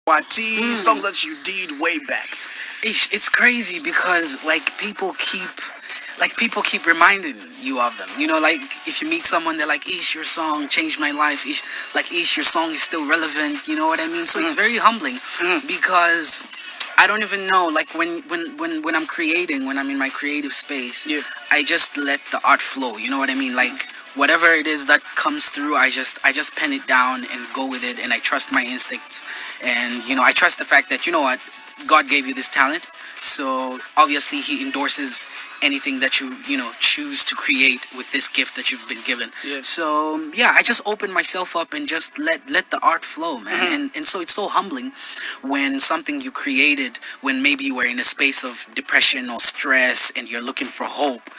songs that you did way back. It's crazy because people keep reminding you of them. Like if you meet someone, they're like, "Ish, your song changed my life." Ish, your song is still relevant. You know what I mean? So it's very humbling because I don't even know. Like when I'm creating, when I'm in my creative space, Yeah. I just let the art flow. You know what I mean? Like whatever it is that comes through, I just pen it down and go with it, and I trust my instincts, and I trust the fact that God gave you this talent, so obviously He endorses anything that you choose to create with this gift that you've been given. Yeah. So yeah, I just open myself up and just let the art flow, man. And so it's so humbling when something you created, when maybe you were in a space of depression or stress and you're looking for hope,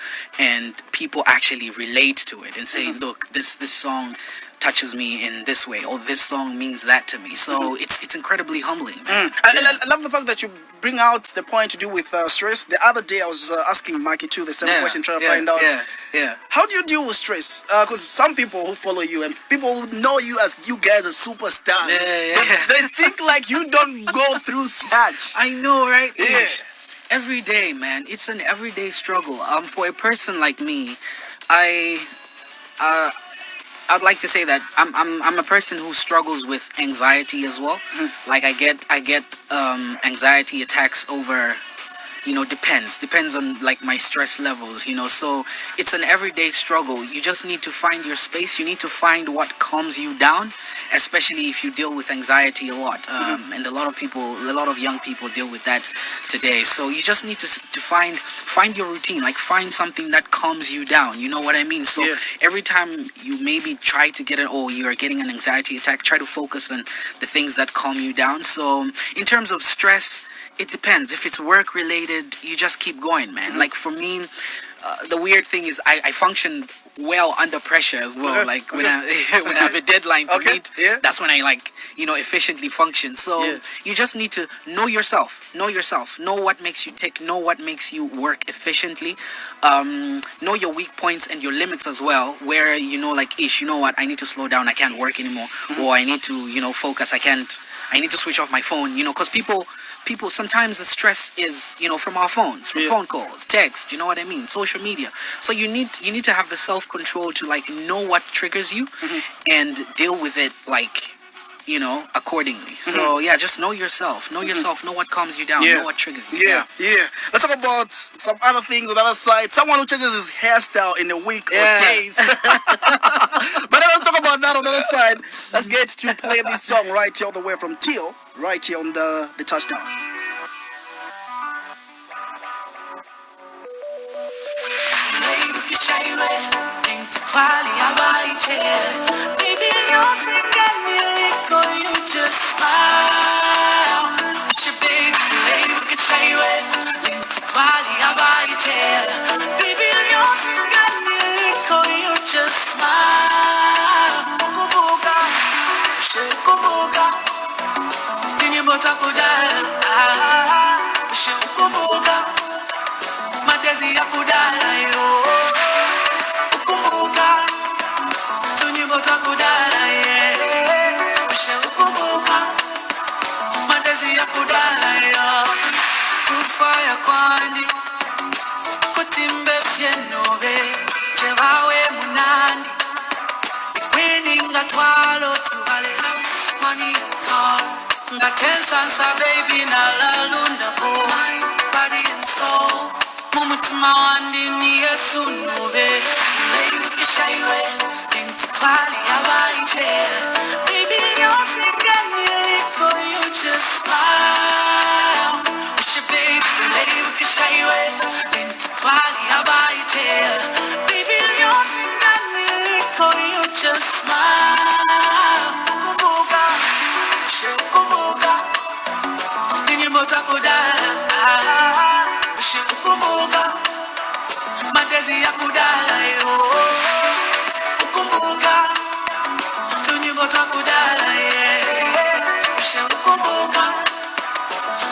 and people actually relate to it and say, look, this song touches me in this way, or this song means that to me. So it's incredibly humbling. I love the fact that you bring out the point to do with stress. The other day I was asking Mikey too the same question, trying to find out Yeah. how do you deal with stress? Because some people who follow you and people who know you as you guys are superstars, they think like you don't go through such. I know, right? Yeah. Every day, man. It's an everyday struggle. For a person like me, I uh I'd like to say that I'm a person who struggles with anxiety as well. Like I get anxiety attacks over, depends on like my stress levels. So it's an everyday struggle. You just need to find your space. You need to find what calms you down, especially if you deal with anxiety a lot. And a lot of young people deal with that today. So you just need to find your routine, like find something that calms you down. You know what I mean? So Yeah. every time you maybe try to get it, or you are getting an anxiety attack, try to focus on the things that calm you down. So in terms of stress, it depends. If it's work related, you just keep going, man. Like for me, the weird thing is I function well under pressure as well. Okay, Like when when I have a deadline to Okay, meet, yeah. that's when I efficiently function. So Yeah. you just need to know yourself, know what makes you tick, know what makes you work efficiently, know your weak points and your limits as well. Where like, you know what, I need to slow down. I can't work anymore, or I need to focus. I need to switch off my phone. Because people sometimes the stress is from our phones, from Yeah. phone calls, text, you know what I mean, social media. So you need to have the self-control to like know what triggers you and deal with it like accordingly. So yeah, just know yourself, know what calms you down, Yeah. know what triggers you. Yeah. Let's talk about some other things on the other side. Someone who changes his hairstyle in a week Yeah. or days. But let's talk about that on the other side. Let's get to play this song right here all the way from Teal, right here on the touchdown. Madezi ya kudala yo, kumbuka tunyimbo twa kudala ye, kumbuka madezi ya kudala yo, kufaya kwandi kutimbe byenobe chebawe munandi kwininga twalo tubale money call ngatensa sa baby na la lunda boy body and soul mumutima wandi ni Yesu nobe baby kishaiwe intipali abaite baby you're singing liko you just smile wish your baby baby kishaiwe intipali abaite baby you're singing liko you just smile kumbuka kumbuka kinyimbo cha kudala kumbuka madezi ya kudala yo kumbuka tunyimbo twa kudala ye kumbuka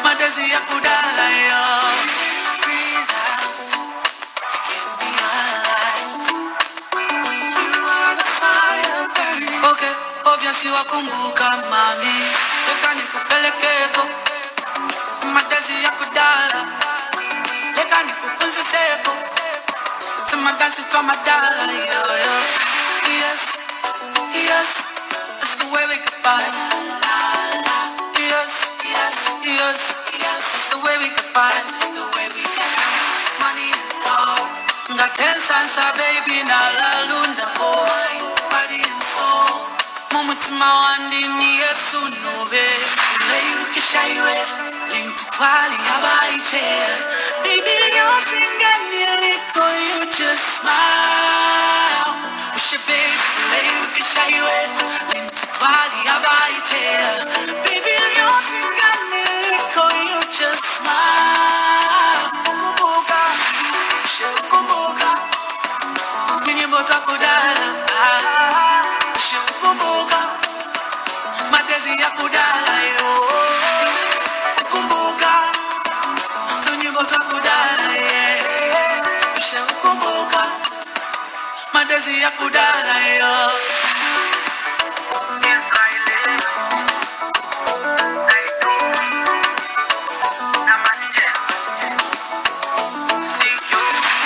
madezi ya kudala yo breathe out give me my life you are the fire burning okay obviously wakumbuka mami, leka nikupelekeko madasi ya kudala, leka nikufunziseko tumadasi twa madala, yes, yes, that's the way we goodbye. Yes, yes, yes, yes, that's the way we goodbye. That's the way we get money and power. Ngatensansa baby na la lunda boy, body and soul. Mumutima wandi ni Yesu nove. Lay ukishaiwe, linti twali abaiche. Baby you're singing niliko, you just smile. Ushe baby, lay ukishaiwe, linti twali abaiche. Baby you're singing niliko, you just smile. Kumbuka, ushe kumbuka, ninyimbo twakudala. Ushe kumbuka, matezi ya kudala yo. Kumbuka, tunyimbo twakudala yeah. Ushe kumbuka, matezi ya kudala yo.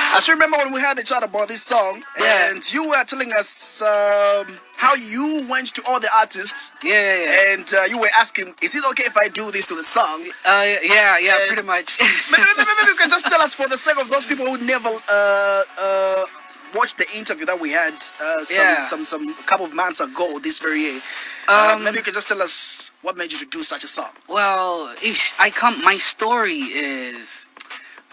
I still remember when we had a chat about this song, and you were telling us how you went to all the artists. Yeah. And you were asking, is it okay if I do this to the song? Yeah, pretty much. maybe you can just tell us, for the sake of those people who never watched the interview that we had some couple of months ago, this very year. Maybe you can just tell us what made you to do such a song. Well, my story is,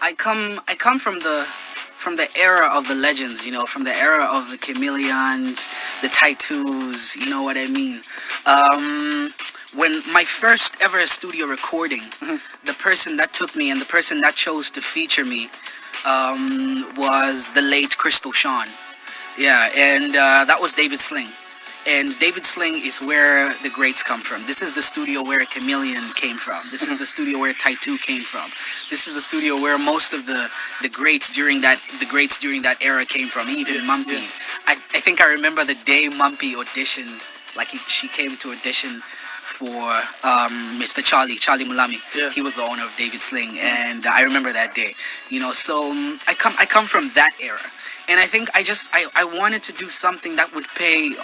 I come from the era of the legends, from the era of the Chameleons, the Taitus, you know what I mean? When my first ever studio recording, the person that took me and the person that chose to feature me was the late Crystal Sean. Yeah, and that was David Sling. And David Sling is where the greats come from. This is the studio where Chameleon came from. This is the studio where Taitu came from. This is the studio where most of the greats during that era came from. Even Mumpy. I think I remember the day Mumpy auditioned. Like she came to audition for Mr. Charlie Mulami. Yeah. He was the owner of David Sling, and I remember that day. So I come from that era. And I think I wanted to do something that would pay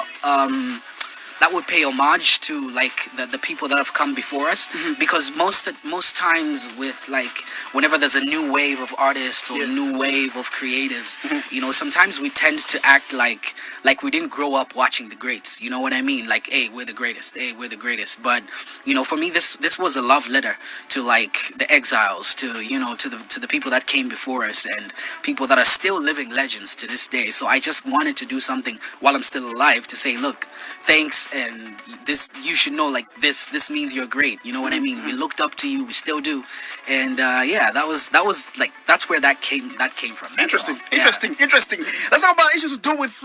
homage to like the people that have come before us, because most times with like whenever there's a new wave of artists or a new wave of creatives, sometimes we tend to act like we didn't grow up watching the greats. You know what I mean? Like, hey, we're the greatest. Hey, we're the greatest. But for me, this was a love letter to like the exiles, to the people that came before us and people that are still living legends to this day. So I just wanted to do something while I'm still alive to say, look, thanks, and this, you should know, like this means you're great. You know what I mean? We looked up to you, we still do, and that was like, that's where that came from. Interesting. Let's talk about issues to do with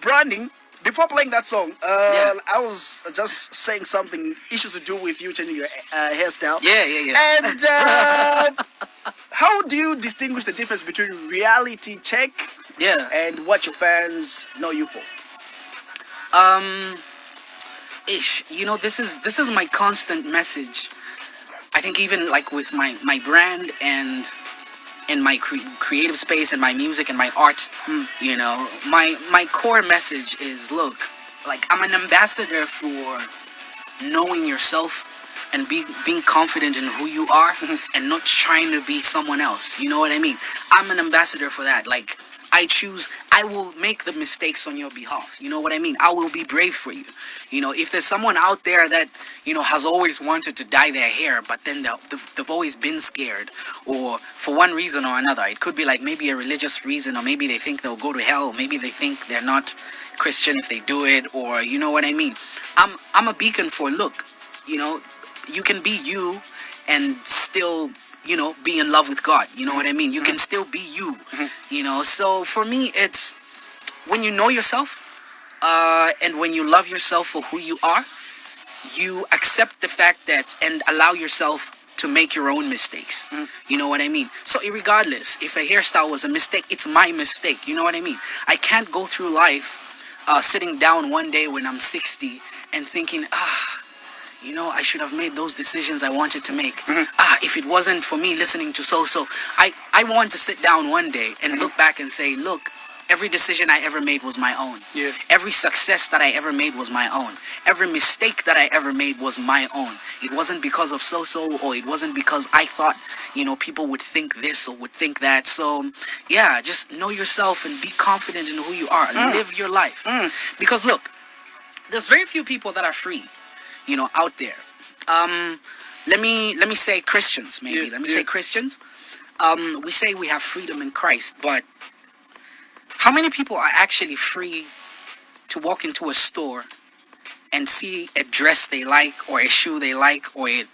branding. Before playing that song, I was just saying something, issues to do with you changing your hairstyle. Yeah. And how do you distinguish the difference between reality check and what your fans know you for? This is my constant message. I think even like with my brand and in my creative space and my music and my art, my core message is, look, like, I'm an ambassador for knowing yourself and being confident in who you are and not trying to be someone else. You know what I mean? I'm an ambassador for that. Like, I will make the mistakes on your behalf. You know what I mean? I will be brave for you. If there's someone out there that, has always wanted to dye their hair, but then they've always been scared, or for one reason or another, it could be like maybe a religious reason, or maybe they think they'll go to hell, maybe they think they're not Christian if they do it, or you know what I mean? I'm a beacon for, look, you can be you and still be in love with God. You know what I mean? You can still be you. So for me, it's when you know yourself, and when you love yourself for who you are, you accept the fact that and allow yourself to make your own mistakes. You know what I mean? So regardless, if a hairstyle was a mistake, it's my mistake. You know what I mean? I can't go through life sitting down one day when I'm 60 and thinking, I should have made those decisions I wanted to make. If it wasn't for me listening to so, I want to sit down one day and look back and say, look, every decision I ever made was my own. Yeah. Every success that I ever made was my own. Every mistake that I ever made was my own. It wasn't because of so, or it wasn't because I thought, people would think this or would think that. So, yeah, just know yourself and be confident in who you are. Live your life. Because look, there's very few people that are free, out there. Let me say Christians, maybe. Let me say Christians. We say we have freedom in Christ, but how many people are actually free to walk into a store and see a dress they like, or a shoe they like, or a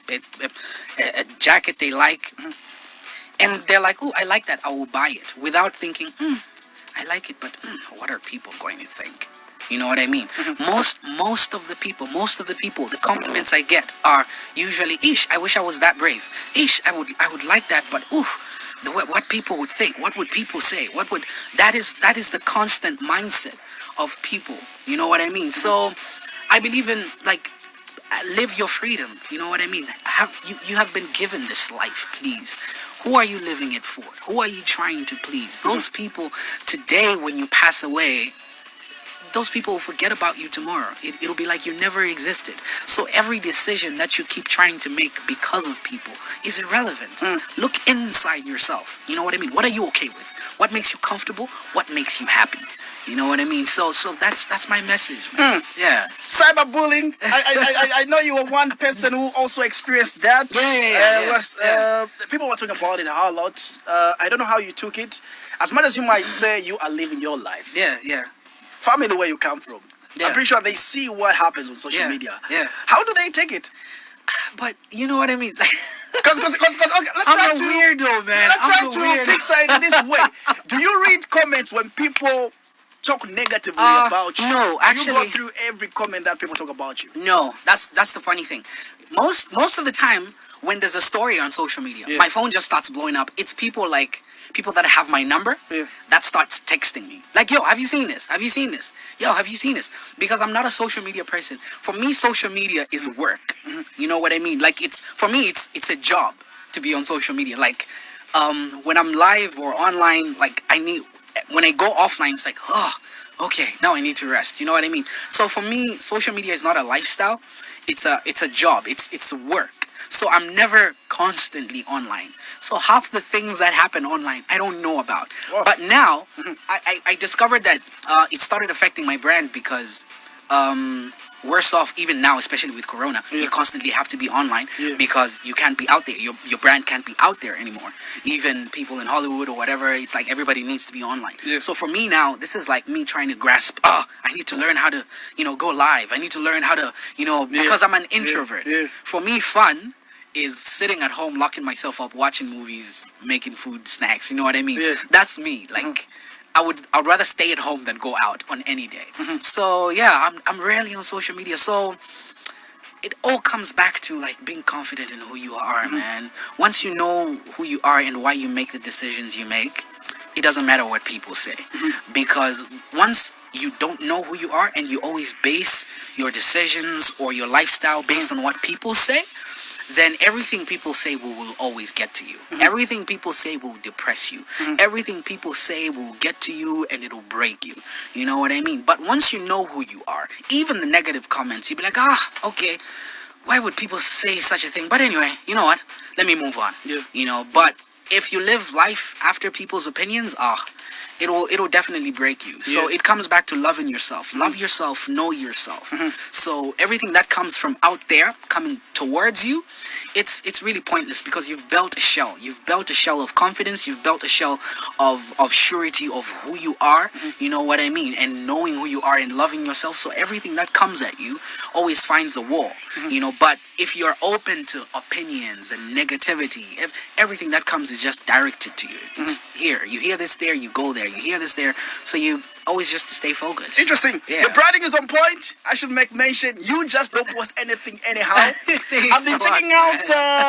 jacket they like, and they're like, oh, I like that, I will buy it, without thinking, I like it, but what are people going to think? You know what I mean? Most of the people, the compliments I get are usually, "Ish, I wish I was that brave. Ish, I would like that, but oof, what people would think, what would people say, that is the constant mindset of people. You know what I mean? So I believe in, like, live your freedom. You know what I mean? You have been given this life, please. Who are you living it for? Who are you trying to please? Those people today, when you pass away, those people will forget about you tomorrow. It'll be like you never existed. So every decision that you keep trying to make because of people is irrelevant. Look inside yourself. You know what I mean? What are you okay with? What makes you comfortable? What makes you happy? You know what I mean? So that's my message, man. Yeah. Cyberbullying. I know you were one person who also experienced that. People were talking about it a lot. I don't know how you took it. As much as you might say you are living your life. Yeah. Family where you come from. Yeah. I'm pretty sure they see what happens on social media. Yeah. How do they take it? But you know what I mean? Because okay, let's I'm try a to weirdo, man. let's I'm try a to weirdo. picture it this way. Do you read comments when people talk negatively about you? No, Do you go actually- through every comment that people talk about you? No, that's the funny thing. Most of the time when there's a story on social media, my phone just starts blowing up. It's people that have my number that starts texting me. Like, yo, have you seen this? Have you seen this? Yo, have you seen this? Because I'm not a social media person. For me, social media is work. You know what I mean? Like, for me, it's a job to be on social media. Like, when I'm live or online, like, when I go offline, it's like, oh, okay, now I need to rest. You know what I mean? So for me, social media is not a lifestyle. It's a job. It's work. So I'm never constantly online. So half the things that happen online, I don't know about. Wow. But now, I discovered that it started affecting my brand because worse off, even now, especially with Corona, you constantly have to be online because you can't be out there. Your brand can't be out there anymore. Even people in Hollywood or whatever, it's like everybody needs to be online. So for me now, this is like me trying to grasp, I need to learn how to, go live. I need to learn how to, because I'm an introvert. For me, fun is sitting at home, locking myself up, watching movies, making food, snacks. You know what I mean? That's me. Like, I'd rather stay at home than go out on any day. So yeah, I'm rarely on social media. So it all comes back to, like, being confident in who you are, man. Once you know who you are and why you make the decisions you make, it doesn't matter what people say. Because once you don't know who you are and you always base your decisions or your lifestyle based on what people say, then everything people say will always get to you. Everything people say will depress you. Everything people say will get to you and it'll break you. You know what I mean? But once you know who you are, even the negative comments, you'll be like, okay, why would people say such a thing? But anyway, you know what? Let me move on. But if you live life after people's opinions, it'll definitely break you. So it comes back to loving yourself. Love yourself, know yourself. So everything that comes from out there coming towards you, it's really pointless because you've built a shell. You've built a shell of confidence. You've built a shell of surety of who you are. You know what I mean? And knowing who you are and loving yourself. So everything that comes at you always finds a wall. But if you're open to opinions and negativity, everything that comes is just directed to you. It's here. You hear this there, you go there. You hear this there. So you always just stay focused. Interesting. Yeah. The branding is on point. I should make mention. You just don't post anything anyhow. I've been checking out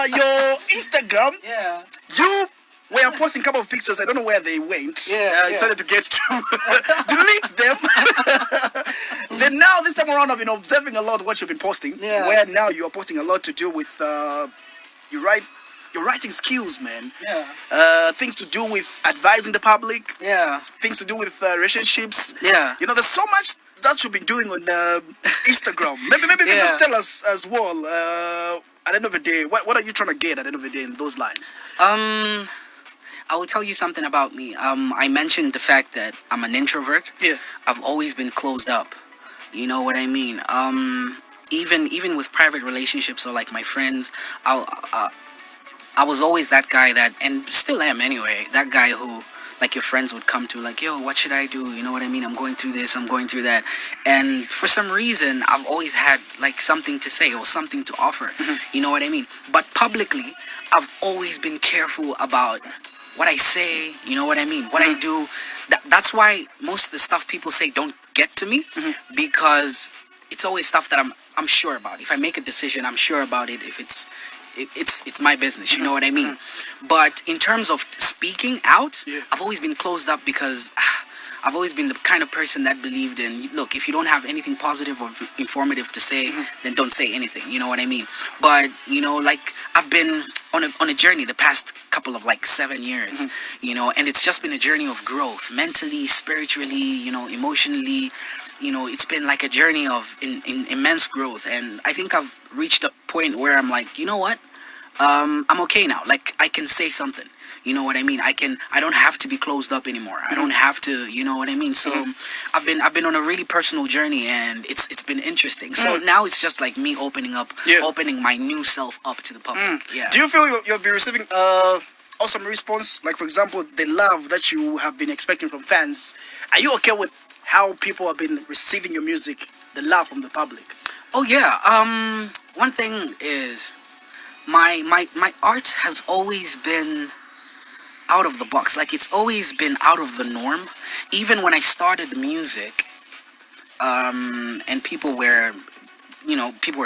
your Instagram. Yeah. You We are posting a couple of pictures. I don't know where they went. I Yeah. decided to get to delete them. Then now this time around, I've been observing a lot what you've been posting. Yeah. Where now you are posting a lot to do with your writing skills, man. Yeah. Things to do with advising the public. Yeah. Things to do with relationships. Yeah. You know, there's so much that you've been doing on Instagram. Maybe you can just tell us as well. At the end of the day, what are you trying to get at the end of the day in those lines? I will tell you something about me. I mentioned the fact that I'm an introvert. Yeah. I've always been closed up. You know what I mean? Even with private relationships or like my friends, I was always that guy that, and still am anyway, that guy who like your friends would come to, like, yo, what should I do? You know what I mean? I'm going through this, I'm going through that. And for some reason, I've always had like something to say or something to offer. You know what I mean? But publicly, I've always been careful about what I say, you know what I mean? What I do. That's why most of the stuff people say don't get to me, because it's always stuff that I'm sure about. If I make a decision, I'm sure about it. If it's my business, you know what I mean? But in terms of speaking out, I've always been closed up because I've always been the kind of person that believed in, look, if you don't have anything positive or informative to say, then don't say anything, you know what I mean? But, you know, like, I've been on a journey the past couple of like 7 years, you know, and it's just been a journey of growth, mentally, spiritually, you know, emotionally. You know, it's been like a journey of immense growth, and I think I've reached a point where I'm like, you know what, I'm okay now. Like, I can say something. You know what I mean? I don't have to be closed up anymore. I don't have to, you know what I mean? So I've been on a really personal journey, and it's been interesting. So now it's just like me opening my new self up to the public. Yeah. Do you feel you'll be receiving awesome response? Like, for example, the love that you have been expecting from fans. Are you okay with how people have been receiving your music, the love from the public? Oh yeah. One thing is my art has always been out of the box. Like, it's always been out of the norm. Even when I started music, and people were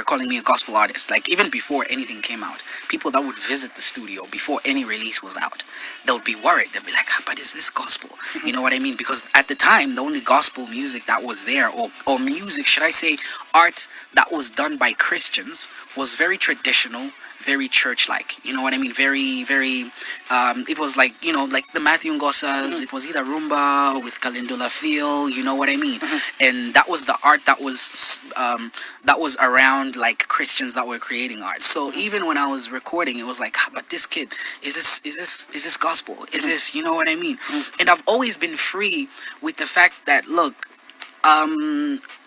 calling me a gospel artist. Like, even before anything came out, people that would visit the studio before any release was out, they would be worried. They'd be like, but is this gospel? You know what I mean? Because at the time, the only gospel music that was there, or music, should I say, art that was done by Christians, was very traditional, very church-like. You know what I mean? Very, very, it was like, you know, like the Matthew Ngosas. It was either rumba with Kalindula feel, you know what I mean? And that was the art that was around like Christians that were creating art. So even when I was recording, it was like, but this kid, is this gospel? Is this, you know what I mean? And I've always been free with the fact that, look,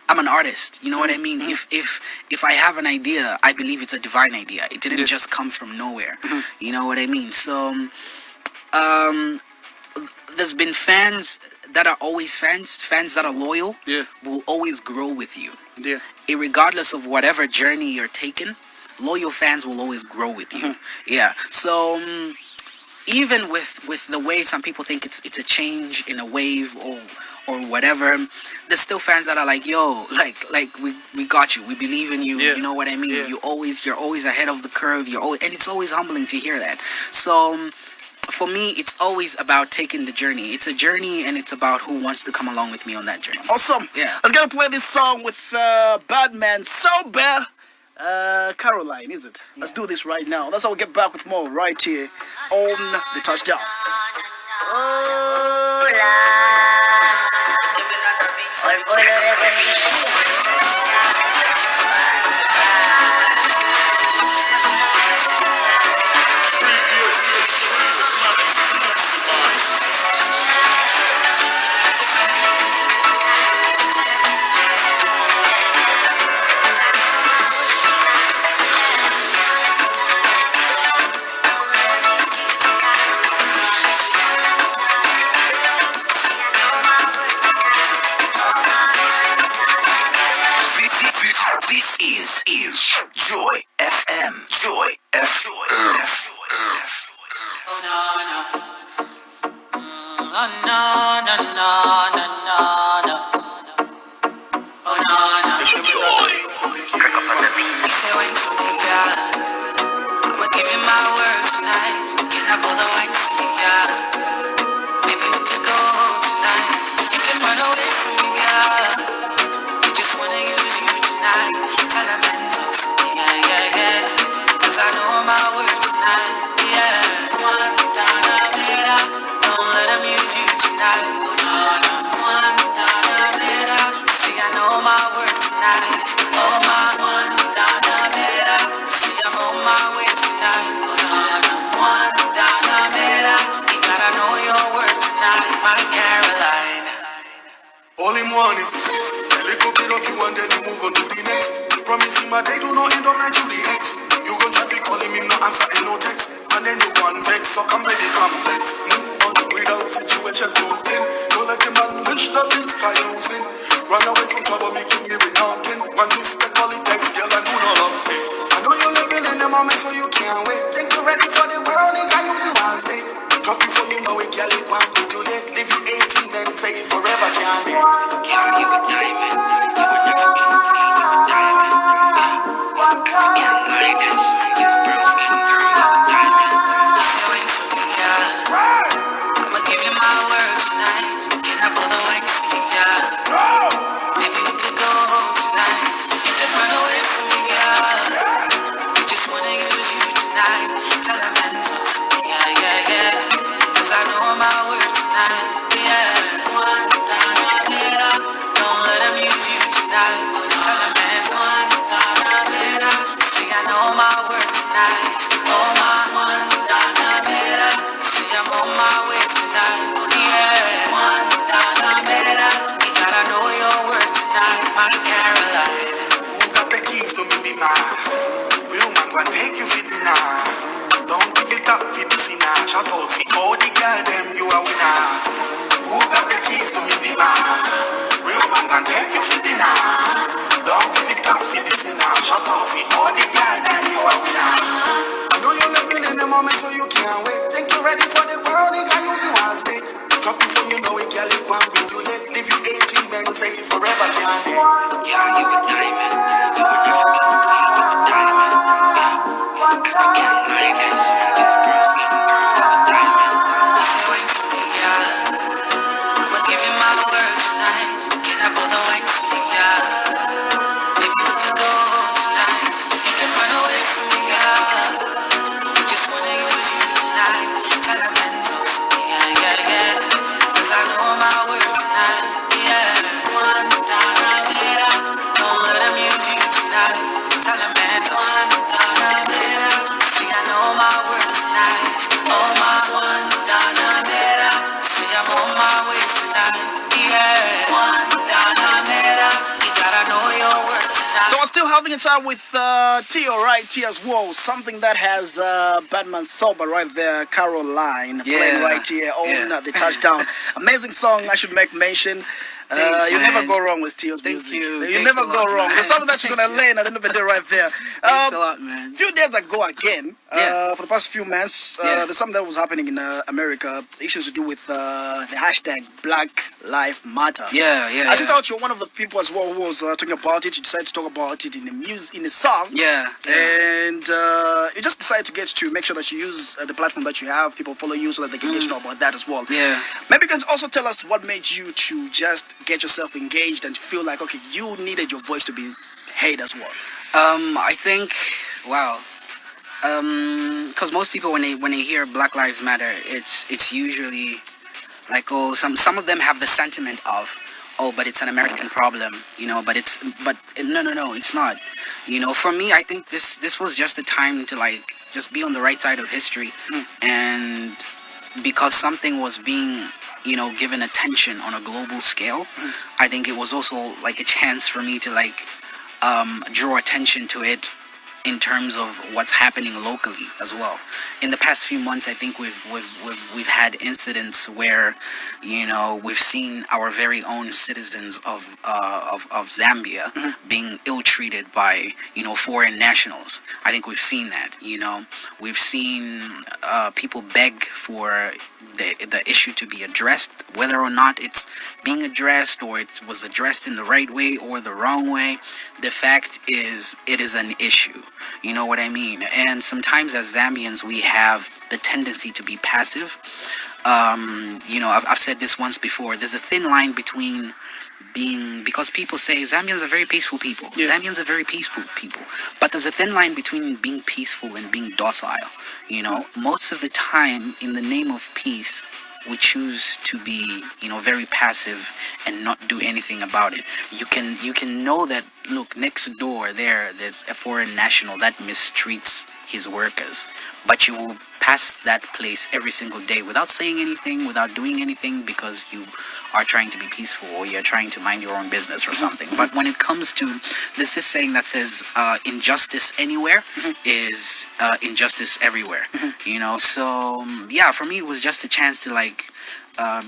I'm an artist, you know what I mean? If I have an idea, I believe it's a divine idea. It didn't just come from nowhere, you know what I mean? So, there's been fans that are always fans that are loyal, will always grow with you. Irregardless of whatever journey you're taking, loyal fans will always grow with you. So, even with the way some people think it's a change in a wave or whatever, there's still fans that are like, yo, like we got you, we believe in you, you know what I mean? You're always ahead of the curve, and it's always humbling to hear that. So for me, it's always about taking the journey. It's a journey, and it's about who wants to come along with me on that journey. Awesome. Yeah. Let's gonna play this song with Badman Sober. Caroline, is it? Let's do this right now. That's how we get back with more right here on The Touchdown. This is Joy FM. Joy FM. Oh no no. Oh no no no no no. Oh no no. It's your joy. Say wait for me, God. I'ma give you my word tonight. Can I pull the white for you, yeah? Maybe we could go tonight. You can run away from me, yeah. I just wanna use you tonight. Tell a man to, yeah, yeah, yeah. Cause I know my worth tonight, yeah. One dollar better. Don't let him use you tonight. Oh, no, no. One dollar better. See, I know my worth tonight. Oh, my one dollar better. See, I'm on my way tonight. Oh, no, no. One dollar better. You gotta know your worth tonight, my Caroline. All in one is the sex. A little bit of you and then you move on to the next. Promise him a day do not end up like you the ex. You gon' traffic calling him, no answer and no text. And then you one vex, so come ready complex. On the without situation moved in. Don't let the man wish that things sky losing. Run away from trouble, make him hear it knocking. One mistake, all it takes, girl, I know no love. I know you're living in the moment, so you can't wait. Think you're ready for the world, it can use you one day. Drop you before you know it, girl, it won't be too late. Live you 18, then say it forever, can't wait. Girl, you a diamond. You an African queen, you a diamond. Yeah, African lioness. You a brown skin girl, you a diamond. Stay away from me, yeah. I'ma give you my word tonight. Can I pull the white for you, yeah? Maybe we could go tonight. You can run away from me, yeah. I just wanna use you tonight. Tell a man to, yeah, yeah, yeah. Cause I know my word tonight, yeah. One dollar better. Don't let him use you tonight. Tell a man one dollar better. See, I know my word tonight. Oh, my one dollar better. See, I'm on my way tonight, yeah. One dollar better. You gotta know your word tonight, my Caroline. Who got the keys to me be mine? Real man go and take you for dinner. Don't give it up for the sinner. Shout out for all the girl them you a winner. Who got the keys to me be mine? Real man go and take you for dinner. Don't give it up for the sinner. Shout out for all the girl them you a winner. I know you're living in the moment, so you can't wait. Think you're ready for the world, it can use you one day. Drop before you know it, girl, it won't be too late. Live you 18, then say it forever, can't wait. Girl, you a diamond. You an African queen, you a diamond. Yeah, African lioness. You a brown skin girl, you a diamond. Stay away from me, yeah. I'ma give you my word tonight. Can I pull the white for you, yeah? Maybe we could go tonight. You can run away from me, yeah. I just wanna use you tonight. Tell a man to, yeah, yeah, yeah. Cause I know my word tonight, yeah. One dollar better. Don't let him use you tonight. Tell a man one dollar better. See, I know my word tonight. Oh, my one dollar better. See, I'm on my way tonight, yeah. One dollar better. You gotta know your word tonight. So I'm still having a chat with Tio right here as well. Something that has Batman Sober right there, Caroline playing right here on the touchdown. Amazing song, I should make mention. Thanks, you man. never go wrong with Tio's Thank music. you. You Thanks never a go lot, wrong. man. There's something that you're gonna learn at the end of the day right there. Thanks a lot, man. Few days ago again, Yeah. for the past few months, there's something that was happening in America, issues to do with the hashtag Black Lives Matter. Yeah, yeah. I thought you're one of the people as well who was talking about it. You decided to talk about it in the music, in the song. Yeah. And you just decided to get to make sure that you use the platform that you have, people follow you so that they can get to know about that as well. Yeah. Maybe you can also tell us what made you to just get yourself engaged and feel like, okay, you needed your voice to be heard as well. I think, wow. Because most people when they hear Black Lives Matter, it's usually like, oh, some of them have the sentiment of, oh, but it's an American problem, you know. But no, it's not. You know, for me, I think this was just a time to like just be on the right side of history, and because something was being, you know, given attention on a global scale, I think it was also like a chance for me to like draw attention to it in terms of what's happening locally as well. In the past few months, I think we've had incidents where, you know, we've seen our very own citizens of Zambia being ill-treated by, you know, foreign nationals. I think we've seen that. You know, we've seen people beg for the issue to be addressed, whether or not it's being addressed or it was addressed in the right way or the wrong way. The fact is, it is an issue. You know what I mean? And sometimes as Zambians, we have the tendency to be passive. I've said this once before. There's a thin line between being, because people say Zambians are very peaceful people. Yeah. Zambians are very peaceful people. But there's a thin line between being peaceful and being docile. Most of the time, in the name of peace, we choose to be, very passive and not do anything about it. You can know that, look, next door there's a foreign national that mistreats his workers, but you will pass that place every single day without saying anything, without doing anything, because you are trying to be peaceful or you're trying to mind your own business or something. But when it comes to this saying that says injustice anywhere is injustice everywhere. So yeah, for me it was just a chance to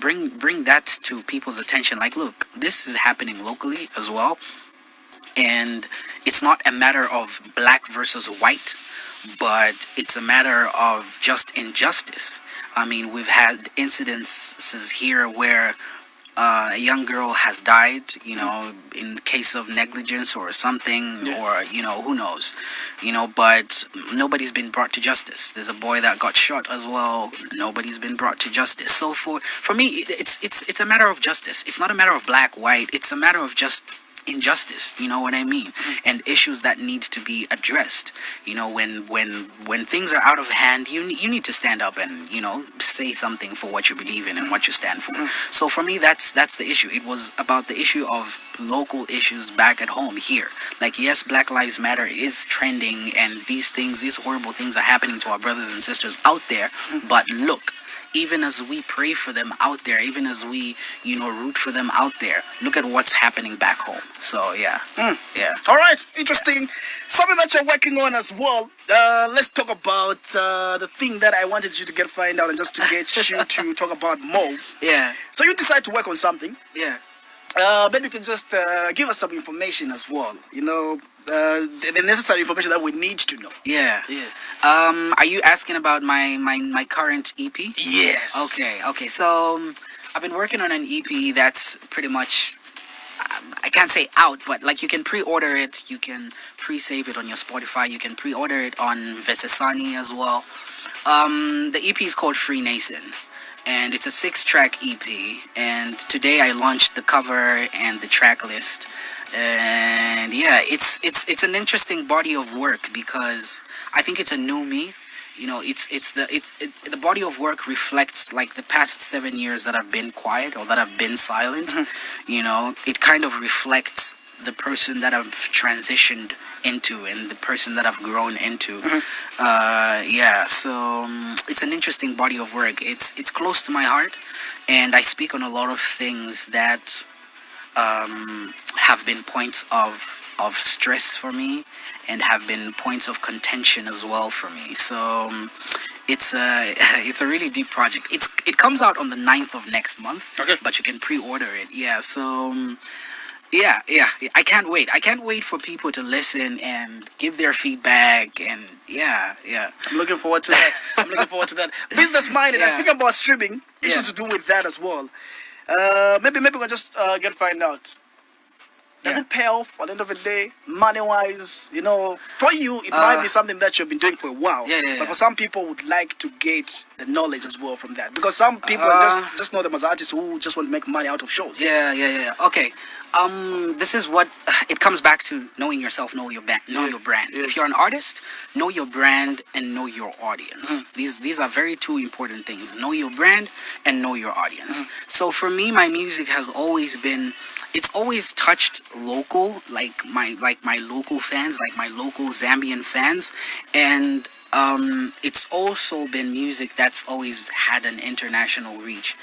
bring that to people's attention. Like, look, this is happening locally as well, and it's not a matter of black versus white, but it's a matter of just injustice. I mean, we've had incidences here where a young girl has died, in case of negligence or something, or, who knows, but nobody's been brought to justice. There's a boy that got shot as well. Nobody's been brought to justice. So for me, it's a matter of justice. It's not a matter of black, white. It's a matter of just injustice, you know what I mean, and issues that need to be addressed. When things are out of hand, you need to stand up and say something for what you believe in and what you stand for. So for me, that's the issue. It was about the issue of local issues back at home here. Like, yes, Black Lives Matter is trending, and these horrible things are happening to our brothers and sisters out there, but look, even as we pray for them out there, even as we, root for them out there, look at what's happening back home. So, yeah. Yeah. All right, interesting. Something that you're working on as well. Let's talk about the thing that I wanted you to find out and just to get you to talk about more. Yeah. So you decide to work on something. Yeah. Maybe you can just give us some information as well. The necessary information that we need to know. Yeah. Yeah. Are you asking about my current EP? Yes. Okay. So I've been working on an EP that's pretty much, I can't say out, but like you can pre-order it, you can pre-save it on your Spotify, you can pre-order it on Vesesani as well. The EP is called Freemason, and it's a 6-track EP. And today I launched the cover and the track list. And yeah, it's an interesting body of work because I think it's a new me. The body of work reflects like the past 7 years that I've been quiet or that I've been silent. It kind of reflects the person that I've transitioned into and the person that I've grown into. So it's an interesting body of work. It's close to my heart, and I speak on a lot of things that have been points of stress for me and have been points of contention as well for me. So it's a really deep project. It comes out on the 9th of next month, okay, but you can pre-order it. Yeah, so yeah, I can't wait for people to listen and give their feedback. And yeah. I'm looking forward to that. Business minded. And speaking about streaming, issues to do with that as well. Maybe we'll just find out. Does it pay off at the end of the day, money-wise? For you, it might be something that you've been doing for a while. But for some people, would like to get the knowledge as well from that, because some people just know them as artists who just want to make money out of shows. Yeah. Okay. This is what it comes back to: knowing yourself, know your brand. Yeah. If you're an artist, know your brand and know your audience. These are very two important things: know your brand and know your audience. So for me, my music has always been. It's always touched local, like my local fans, like my local Zambian fans, and it's also been music that's always had an international reach.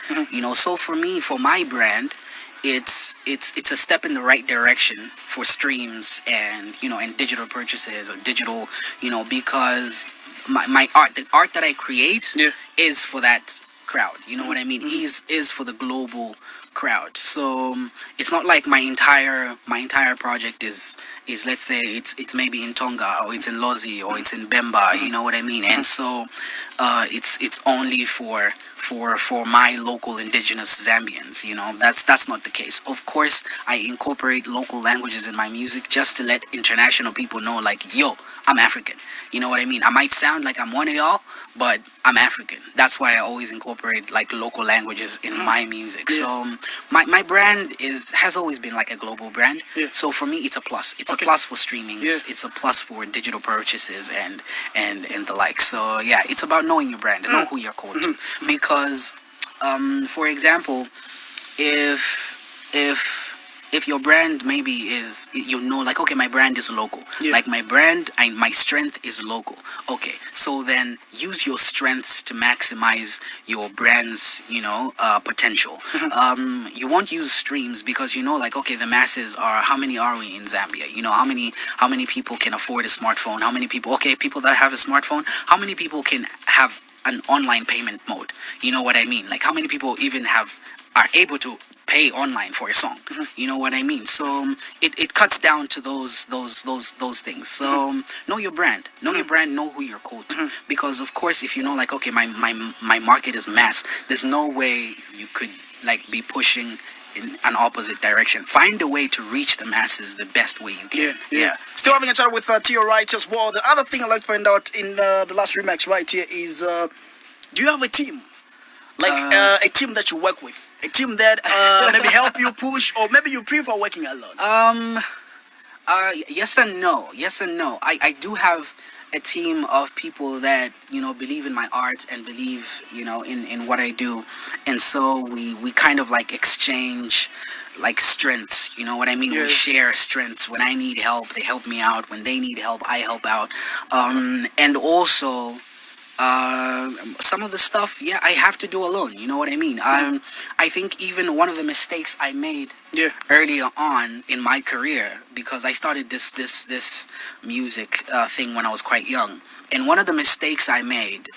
So for me, for my brand, it's a step in the right direction for streams and and digital purchases or digital, because my art, the art that I create, is for that crowd. You know what I mean? Is for the global crowd. So it's not like my entire project is let's say it's maybe in Tonga or it's in Lozi or it's in Bemba. You know what I mean? And so it's only for my local indigenous Zambians. You know, that's not the case. Of course, I incorporate local languages in my music just to let international people know, like, yo, I'm African. You know what I mean? I might sound like I'm one of y'all, but I'm African. That's why I always incorporate like local languages in my music. Yeah. So my brand has always been like a global brand. Yeah. So for me, it's a plus. It's Okay. a plus for streaming. Yeah. It's a plus for digital purchases and the like. So yeah, it's about knowing your brand and know who you're called to. Because, for example, if your brand maybe is, you know, like, okay, my brand is local. Yeah. Like my brand, my strength is local. Okay, so then use your strengths to maximize your brand's, you know, potential. You won't use streams because, you know, like, okay, the masses are, how many are we in Zambia? You know, how many people can afford a smartphone? How many people, okay, people that have a smartphone, how many people can have an online payment mode? You know what I mean? Like, how many people even are able to pay online for a song? You know what I mean? So it cuts down to those things. So know your brand, know who you're called to. Because of course, if you know, like, okay, my market is mass, there's no way you could like be pushing in an opposite direction. Find a way to reach the masses the best way you can. Yeah. Still having a chat with Tio right as well. The other thing I'd like to find out in the last remix right here is, do you have a team? Like a team that you work with? A team that maybe help you push, or maybe you prefer working alone? Yes and no. I do have a team of people that, you know, believe in my art and believe, you know, in what I do. And so we kind of like exchange like strengths, you know what I mean? Yeah. We share strengths. When I need help, they help me out. When they need help, I help out. And also, some of the stuff, yeah, I have to do alone. You know what I mean? I think even one of the mistakes I made Yeah. earlier on in my career, because I started this music thing when I was quite young, and one of the mistakes I made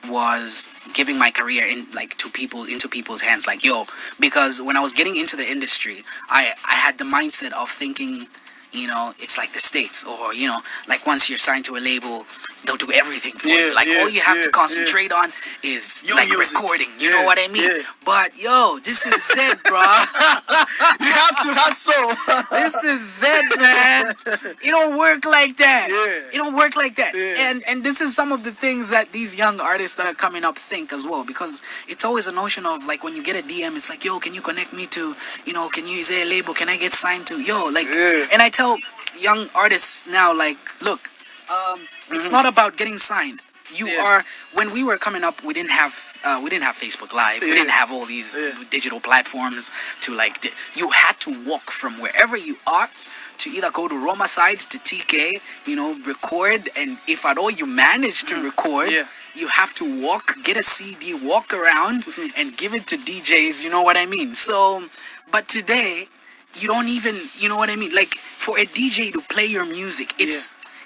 was giving my career into people's hands, like, yo, because when I was getting into the industry, I had the mindset of thinking, you know, it's like the States, or, you know, like once you're signed to a label, they'll do everything for you. Like, all you have to concentrate on is Your like music. recording. You Yeah, know what I mean? yeah. But yo, this is Zed, bro. You have to hustle. This is Zed, man. It don't work like that. Yeah. It don't work like that. Yeah. And this is some of the things that these young artists that are coming up think as well, because it's always a notion of like, when you get a DM, it's like, yo, can you connect me to, you know, can you, is there a label? Can I get signed to? Yo, like, Yeah. and I tell young artists now, like, look, it's not about getting signed. You Yeah. are, when we were coming up, we didn't have Facebook Live. We Yeah. didn't have all these Yeah. digital platforms to like. You had to walk from wherever you are to either go to Roma side to TK, you know, record, and if at all you manage to record, Yeah. you have to walk, get a CD, walk around, and give it to DJs. You know what I mean? So, but today, you don't even, you know what I mean? Like, for a DJ to play your music,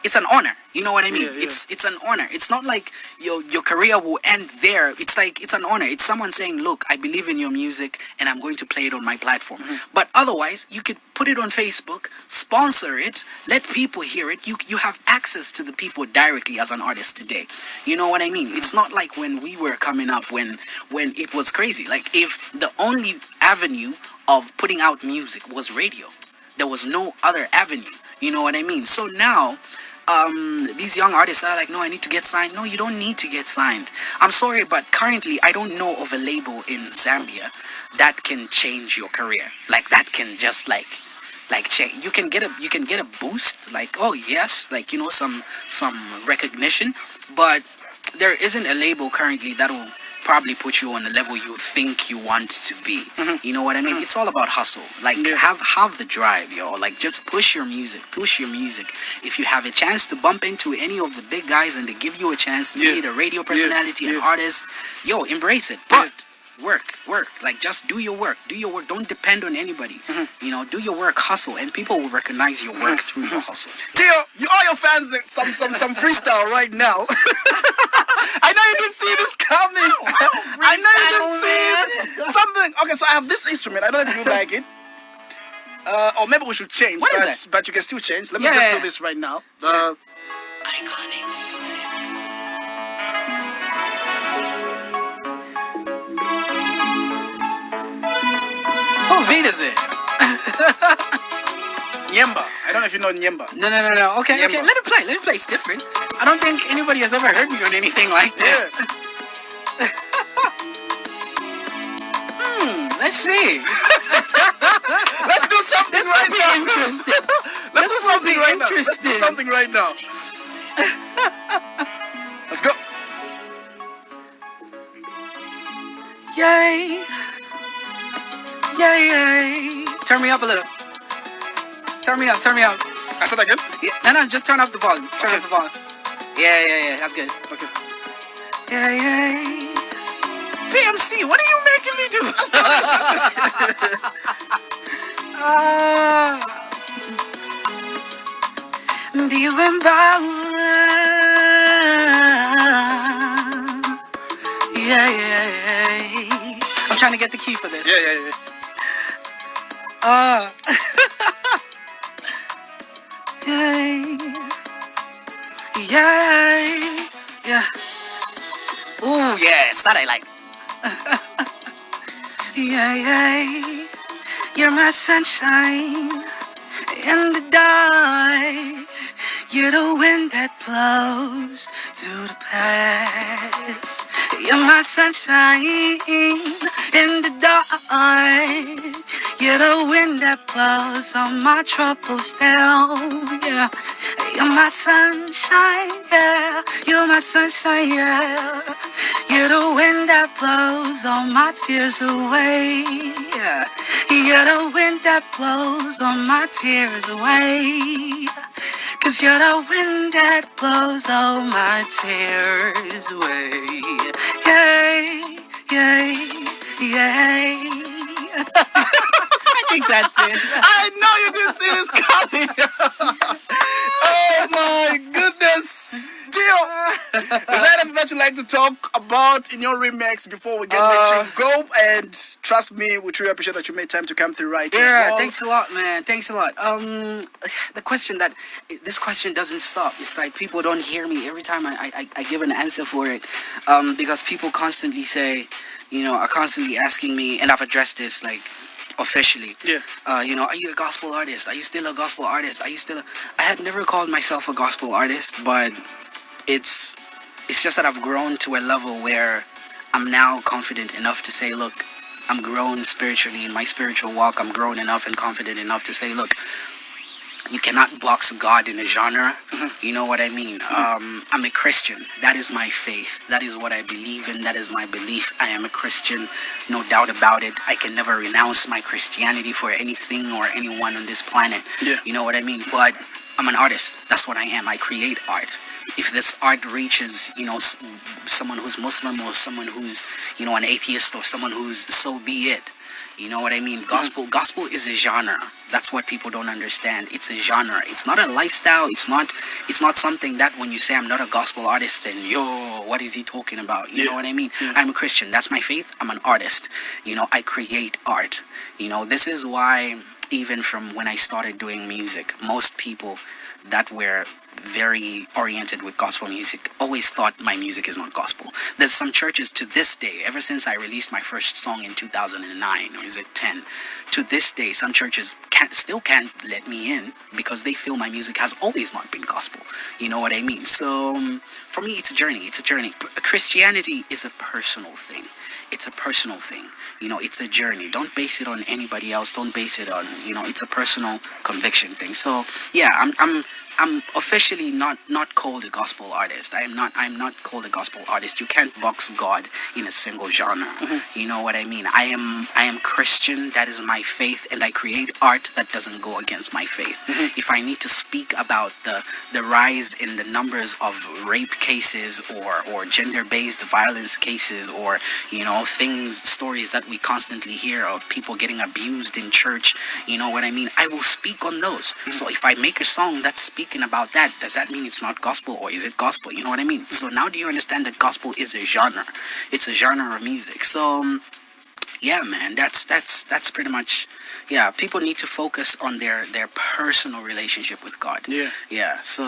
it's an honor. You know what I mean? Yeah, yeah. It's an honor. It's not like your career will end there. It's like, it's an honor. It's someone saying, look, I believe in your music and I'm going to play it on my platform. But otherwise, you could put it on Facebook, sponsor it, let people hear it. You have access to the people directly as an artist today. You know what I mean? It's not like when we were coming up, when it was crazy. Like, if the only avenue of putting out music was radio, there was no other avenue. You know what I mean? So now, these young artists are like, no, I need to get signed. No, you don't need to get signed. I'm sorry, but currently I don't know of a label in Zambia that can change your career. Like, that can just like change. You can get a boost, like, oh yes, like, you know, some recognition, but there isn't a label currently that will probably put you on the level you think you want to be. You know what I mean? It's all about hustle. Like, have the drive, yo. Like, just push your music. If you have a chance to bump into any of the big guys and they give you a chance to be a radio personality, an artist, yo, embrace it. But work. Like, just do your work. Don't depend on anybody. You know, do your work, hustle, and people will recognize your work through your hustle. Tio, all your fans some freestyle right now. I know you didn't see this coming. I know you didn't see it. Something. Okay, so I have this instrument. I don't know if you like it. Or maybe we should change. What is but you can still change. Let me Yeah, just yeah. do this right now. Iconic music. is it? Nyemba. I don't know if you know Nyemba. No. Okay, Nyemba. let it play. Let it play. It's different. I don't think anybody has ever heard me on anything like this. Let's see. Let's do something right now. Interesting. Let's do something right now. Let's do interesting. something right now. Let's go. Yay. Yay. Turn me up a little. Turn me up. I said again. Yeah. No, just turn up the volume. Turn up the volume. Yeah. That's good. Okay. Yay. PMC, what are you making me do? I'm trying to get the key for this. Yeah. Yeah. Ooh, yes, that I like. Yeah. You're my sunshine in the dark. You're the wind that blows through the past. You're my sunshine in the dark. You're the wind that blows all my troubles down. Yeah. You're my sunshine, yeah. You're my sunshine, yeah. You're the wind that blows all my tears away. Yeah. You're the wind that blows all my tears away. 'Cause you're the wind that blows all my tears away. Yay. I think that's it. I know you didn't see this coming. Oh my goodness. Tio, is there anything that you'd like to talk about in your remix before we let you go? And trust me, we truly appreciate that you made time to come through right here. Yeah, as well. thanks a lot, man. Thanks a lot. This question doesn't stop. It's like people don't hear me every time I give an answer for it. Because people constantly say, are constantly asking me, and I've addressed this like officially. Yeah. Are you a gospel artist? Are you still a gospel artist? I had never called myself a gospel artist, but it's just that I've grown to a level where I'm now confident enough to say, look, I'm grown spiritually in my spiritual walk. I'm grown enough and confident enough to say, look, you cannot box God in a genre. You know what I mean? I'm a Christian. That is my faith. That is what I believe in. That is my belief. I am a Christian, no doubt about it. I can never renounce my Christianity for anything or anyone on this planet. Yeah. You know what I mean? But I'm an artist. That's what I am. I create art. If this art reaches, someone who's Muslim or someone who's, an atheist or someone who's, so be it. You know what I mean? Gospel is a genre. That's what people don't understand. It's a genre. It's not a lifestyle. It's not something that when you say I'm not a gospel artist, then what is he talking about? You know what I mean? Yeah. I'm a Christian. That's my faith. I'm an artist. I create art. This is why even from when I started doing music, most people that were very oriented with gospel music always thought my music is not gospel. There's some churches to this day, ever since I released my first song in 2009, or is it 10, to this day, some churches still can't let me in because they feel my music has always not been gospel. You know what I mean? So for me, it's a journey. Christianity is a personal thing. It's a personal thing. It's a journey. Don't base it on anybody else. Don't base it on, it's a personal conviction thing. So yeah, I'm officially not called a gospel artist. I'm not called a gospel artist. You can't box God in a single genre. You know what I mean? I am Christian. That is my faith, and I create art that doesn't go against my faith. If I need to speak about the rise in the numbers of rape cases or gender-based violence cases, or stories that we constantly hear of people getting abused in church, you know what I mean? I will speak on those. So if I make a song that's speaking about that, does that mean it's not gospel, or is it gospel? You know what I mean? So now do you understand that gospel is a genre? It's a genre of music. So yeah, man, that's pretty much yeah, people need to focus on their personal relationship with God. Yeah. So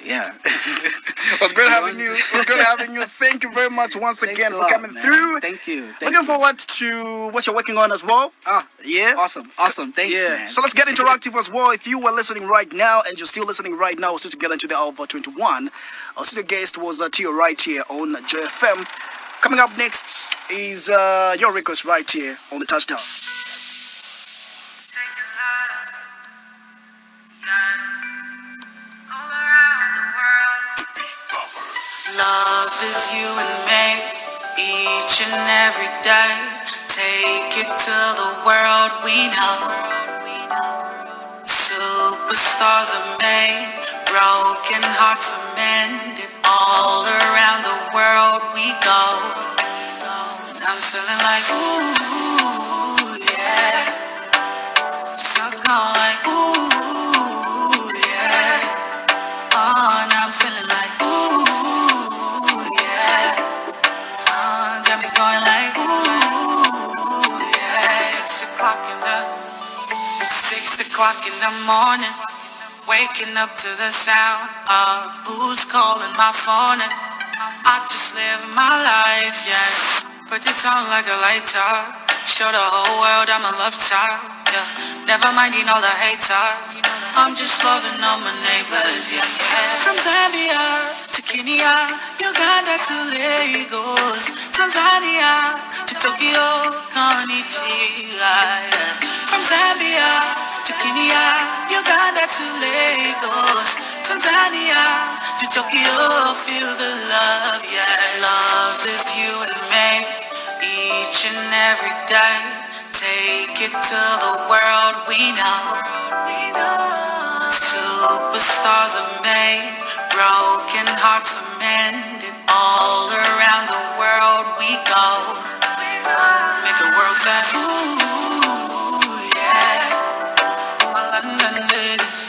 yeah. It was great having you. It was great having you. Thank you very much once Thanks again a for lot, coming man. through. Thank you. Looking forward to what you're working on as well. Yeah. Awesome. Thanks, Yeah. man. So let's get interactive as well. If you were listening right now and you're still listening right now, we're still together into the hour 21. Our studio guest was Tio right here on JFM. Coming up next is your request right here on the touchdown. Love is you and me, each and every day. Take it to the world we know. Superstars are made, broken hearts are mended. All around the world we go. I'm feeling like ooh yeah, suck on like ooh yeah. Oh, now I'm feeling like ooh yeah. Got me going like ooh yeah. 6 o'clock in the morning, waking up to the sound of who's calling my phone, and I just live my life, yeah. Put it on like a lighter, show the whole world I'm a love child, yeah. Never minding all the haters, I'm just loving all my neighbors, yeah. From Zambia to Kenya, Uganda to Lagos, Tanzania to Tokyo, Konnichiwa, yeah. From Zambia to Kenya, Uganda to Lagos, Tanzania to Tokyo, feel the love, yeah. Love is you and me, each and every day. Take it to the world we know. Superstars are made, broken hearts are mended.